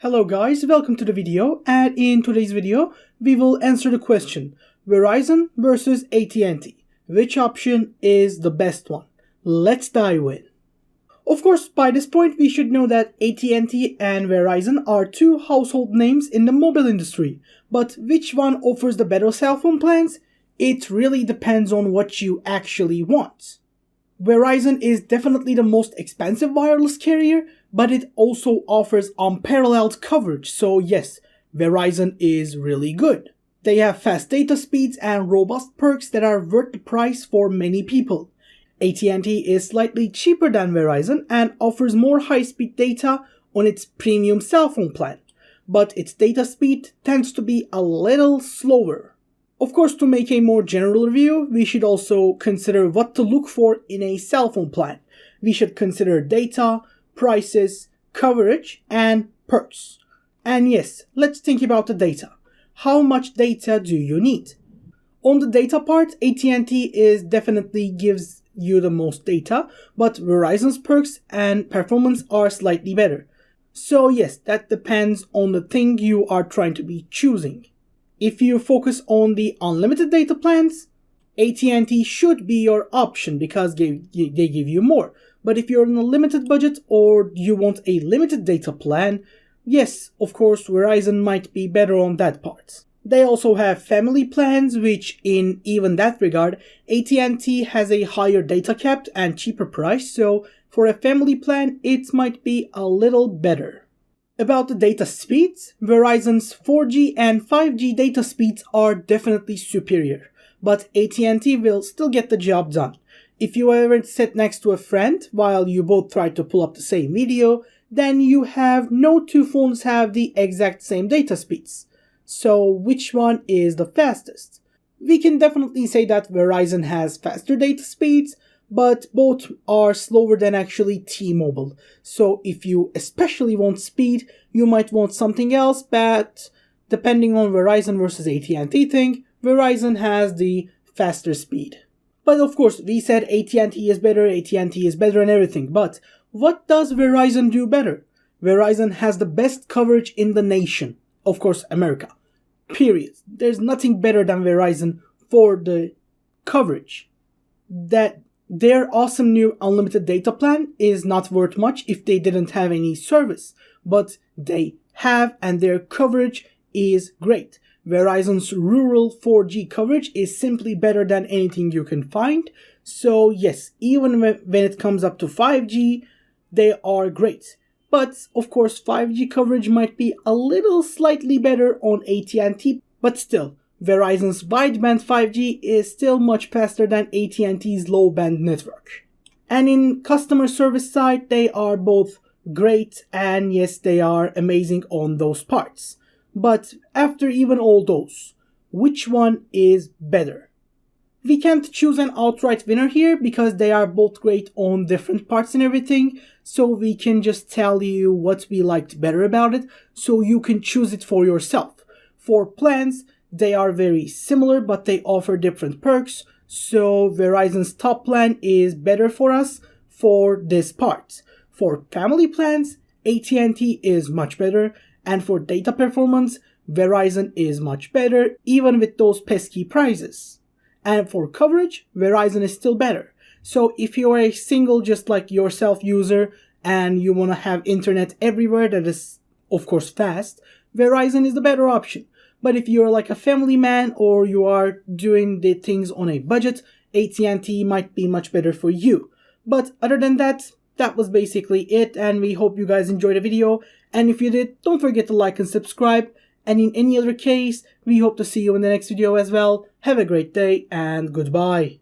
Hello guys, welcome to the video, and in today's video we will answer the question Verizon versus AT&T. Which option is the best one? Let's dive in. Of course, by this point we should know that AT&T and Verizon are two household names in the mobile industry, but which one offers the better cell phone plans? It really depends on what you actually want. Verizon is definitely the most expensive wireless carrier, but it also offers unparalleled coverage, so yes, Verizon is really good. They have fast data speeds and robust perks that are worth the price for many people. AT&T is slightly cheaper than Verizon and offers more high-speed data on its premium cell phone plan, but its data speed tends to be a little slower. Of course, to make a more general review, we should also consider what to look for in a cell phone plan. We should consider data, prices, coverage, and perks. And yes, let's think about the data. How much data do you need? On the data part, AT&T is definitely gives you the most data, but Verizon's perks and performance are slightly better. So yes, that depends on the thing you are trying to be choosing. If you focus on the unlimited data plans, AT&T should be your option because they give you more. But if you're in a limited budget or you want a limited data plan, yes, of course, Verizon might be better on that part. They also have family plans, which in even that regard, AT&T has a higher data cap and cheaper price, so for a family plan, it might be a little better. About the data speeds, Verizon's 4G and 5G data speeds are definitely superior, but AT&T will still get the job done. If you ever sit next to a friend while you both try to pull up the same video, then you have no two phones have the exact same data speeds. So which one is the fastest? We can definitely say that Verizon has faster data speeds, but both are slower than actually T-Mobile. So if you especially want speed, you might want something else, but depending on Verizon versus AT&T thing, Verizon has the faster speed. But of course, we said AT&T is better and everything, but what does Verizon do better? Verizon has the best coverage in the nation. Of course, America. Period. There's nothing better than Verizon for the coverage. That their awesome new unlimited data plan is not worth much if they didn't have any service, but they have and their coverage is great. Verizon's rural 4G coverage is simply better than anything you can find, so yes, even when it comes up to 5G, they are great. But of course 5G coverage might be a little slightly better on AT&T, but still, Verizon's wideband 5G is still much faster than AT&T's low-band network. And in customer service side, they are both great and yes, they are amazing on those parts. But after even all those, which one is better? We can't choose an outright winner here because they are both great on different parts and everything, so we can just tell you what we liked better about it so you can choose it for yourself. For plans, they are very similar, but they offer different perks, so Verizon's top plan is better for us for this part. For family plans, AT&T is much better, and for data performance, Verizon is much better, even with those pesky prices. And for coverage, Verizon is still better. So if you are a single, just like yourself user, and you want to have internet everywhere that is, of course, fast, Verizon is the better option. But if you're like a family man or you are doing the things on a budget, AT&T might be much better for you. But other than that, that was basically it, and we hope you guys enjoyed the video. And if you did, don't forget to like and subscribe. And in any other case, we hope to see you in the next video as well. Have a great day and goodbye.